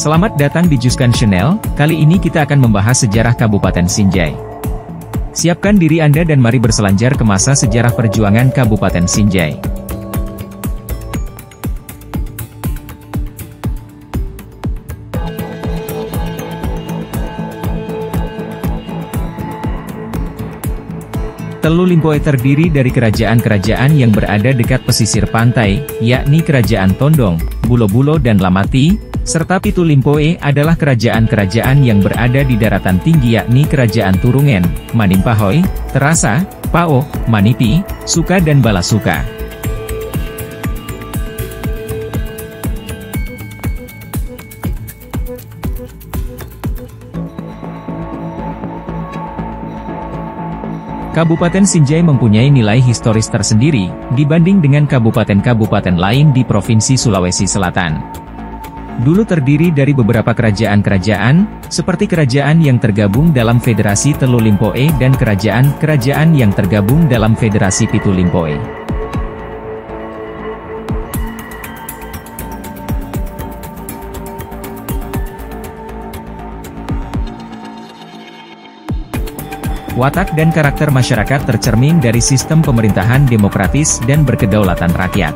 Selamat datang di Juskan Channel, kali ini kita akan membahas sejarah Kabupaten Sinjai. Siapkan diri Anda dan mari berselancar ke masa sejarah perjuangan Kabupaten Sinjai. Telu Limpoe terdiri dari kerajaan-kerajaan yang berada dekat pesisir pantai, yakni Kerajaan Tondong, Bulo-Bulo dan Lamati, serta Pitu Limpoe adalah kerajaan-kerajaan yang berada di daratan tinggi yakni Kerajaan Turungen, Manimpahoy, Terasa, Pao, Manipi, Suka dan Balasuka. Kabupaten Sinjai mempunyai nilai historis tersendiri, dibanding dengan kabupaten-kabupaten lain di Provinsi Sulawesi Selatan. Dulu terdiri dari beberapa kerajaan-kerajaan, seperti kerajaan yang tergabung dalam Federasi Telu Limpoe dan kerajaan-kerajaan yang tergabung dalam Federasi Pitu Limpoe. Watak dan karakter masyarakat tercermin dari sistem pemerintahan demokratis dan berkedaulatan rakyat.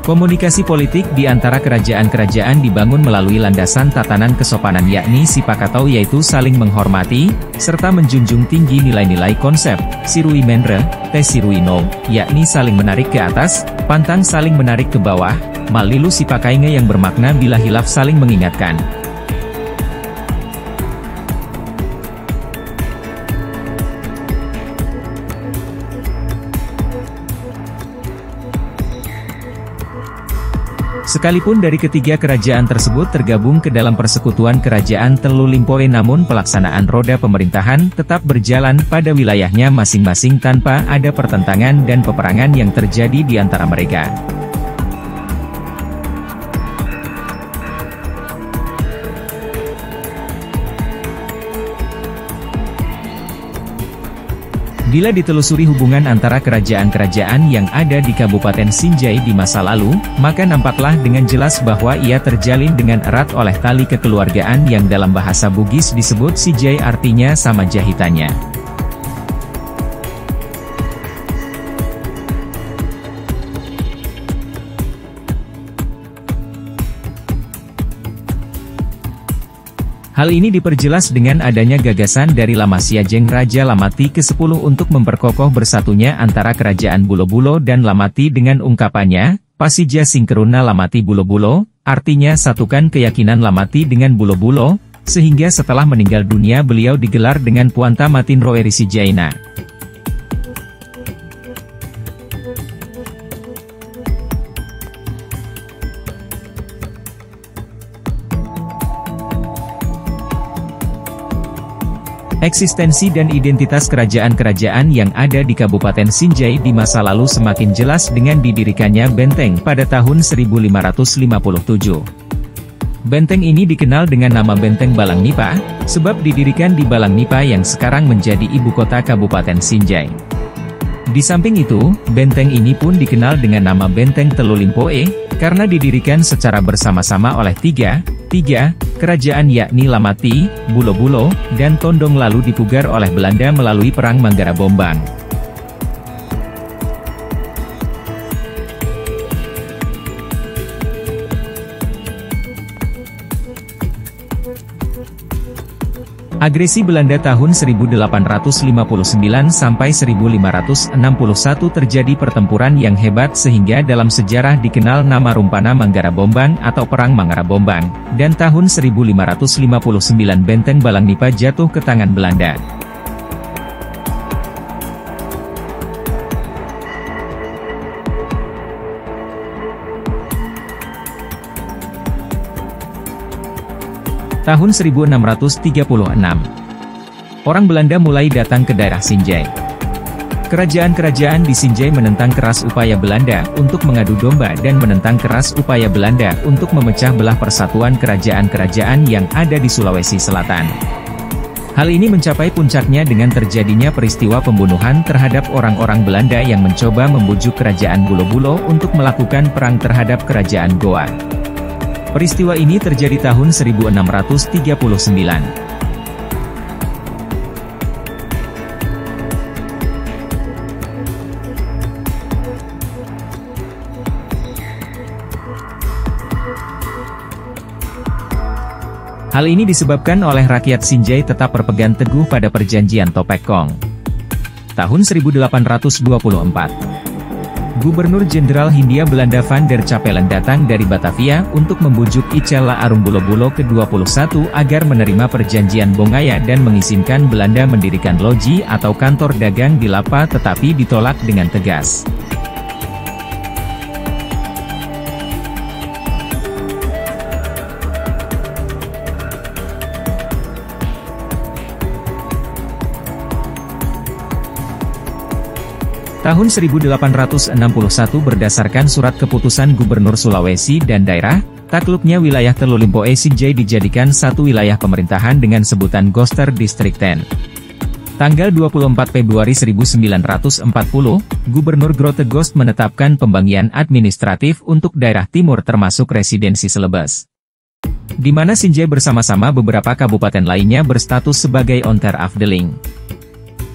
Komunikasi politik di antara kerajaan-kerajaan dibangun melalui landasan tatanan kesopanan yakni sipakatau yaitu saling menghormati, serta menjunjung tinggi nilai-nilai konsep, sirui menre, te sirui no, yakni saling menarik ke atas, pantang saling menarik ke bawah, malilu sipakainge yang bermakna bila hilaf saling mengingatkan. Sekalipun dari ketiga kerajaan tersebut tergabung ke dalam persekutuan Kerajaan Telu Limpoe namun pelaksanaan roda pemerintahan tetap berjalan pada wilayahnya masing-masing tanpa ada pertentangan dan peperangan yang terjadi di antara mereka. Bila ditelusuri hubungan antara kerajaan-kerajaan yang ada di Kabupaten Sinjai di masa lalu, maka nampaklah dengan jelas bahwa ia terjalin dengan erat oleh tali kekeluargaan yang dalam bahasa Bugis disebut Sijai artinya sama jahitannya. Hal ini diperjelas dengan adanya gagasan dari Lama Siajeng Raja Lamati ke-10 untuk memperkokoh bersatunya antara Kerajaan Bulo-Bulo dan Lamati dengan ungkapannya, Pasija Singkeruna Lamati Bulo-Bulo, artinya satukan keyakinan Lamati dengan Bulo-Bulo, sehingga setelah meninggal dunia beliau digelar dengan Puanta Matinro Eri Sijaina. Eksistensi dan identitas kerajaan-kerajaan yang ada di Kabupaten Sinjai di masa lalu semakin jelas dengan didirikannya benteng pada tahun 1557. Benteng ini dikenal dengan nama Benteng Balang Nipa, sebab didirikan di Balang Nipa yang sekarang menjadi ibu kota Kabupaten Sinjai. Di samping itu, benteng ini pun dikenal dengan nama Benteng Telu Limpoe, karena didirikan secara bersama-sama oleh tiga kerajaan yakni Lamati, Bulo-Bulo, dan Tondong lalu dipugar oleh Belanda melalui Perang Manggara Bombang. Agresi Belanda tahun 1859 sampai 1561 terjadi pertempuran yang hebat sehingga dalam sejarah dikenal nama Rumpana Manggara Bombang atau Perang Manggara Bombang, dan tahun 1559 Benteng Balang Nipa jatuh ke tangan Belanda. Tahun 1636, orang Belanda mulai datang ke daerah Sinjai. Kerajaan-kerajaan di Sinjai menentang keras upaya Belanda untuk mengadu domba dan menentang keras upaya Belanda untuk memecah belah persatuan kerajaan-kerajaan yang ada di Sulawesi Selatan. Hal ini mencapai puncaknya dengan terjadinya peristiwa pembunuhan terhadap orang-orang Belanda yang mencoba membujuk Kerajaan Bulo-Bulo untuk melakukan perang terhadap Kerajaan Goa. Peristiwa ini terjadi tahun 1639. Hal ini disebabkan oleh rakyat Sinjai tetap berpegang teguh pada perjanjian Topek Kong. Tahun 1824, Gubernur Jenderal Hindia Belanda Van der Capellen datang dari Batavia untuk membujuk Icela Arumbulo ke-21 agar menerima perjanjian Bongaya dan mengizinkan Belanda mendirikan loji atau kantor dagang di Lapa, tetapi ditolak dengan tegas. Tahun 1861 berdasarkan surat keputusan Gubernur Sulawesi dan daerah, takluknya wilayah Teluk Limpoe Sinjai dijadikan satu wilayah pemerintahan dengan sebutan Goster District 10. Tanggal 24 Februari 1940, Gubernur Grote Gost menetapkan pembagian administratif untuk daerah timur termasuk residensi Celebes, di mana Sinjai bersama-sama beberapa kabupaten lainnya berstatus sebagai Onderafdeling.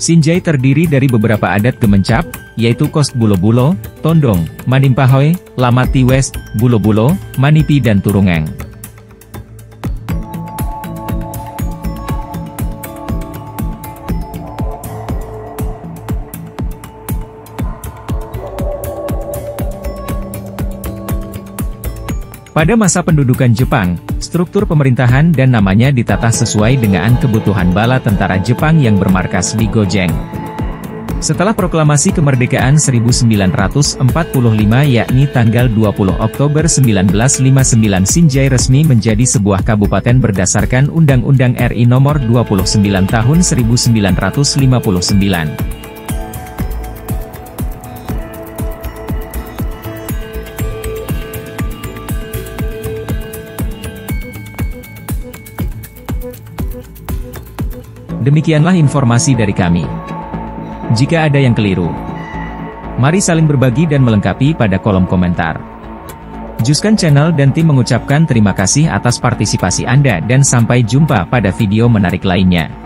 Sinjai terdiri dari beberapa adat Gemencap, yaitu Kost Bulo-Bulo, Tondong, Manimpahoy, Lamati West, Bulo-Bulo, Manipi dan Turungeng. Pada masa pendudukan Jepang, struktur pemerintahan dan namanya ditata sesuai dengan kebutuhan bala tentara Jepang yang bermarkas di Gojeng. Setelah proklamasi kemerdekaan 1945 yakni tanggal 20 Oktober 1959 Sinjai resmi menjadi sebuah kabupaten berdasarkan Undang-Undang RI Nomor 29 Tahun 1959. Demikianlah informasi dari kami. Jika ada yang keliru, mari saling berbagi dan melengkapi pada kolom komentar. Juskan Channel dan tim mengucapkan terima kasih atas partisipasi Anda dan sampai jumpa pada video menarik lainnya.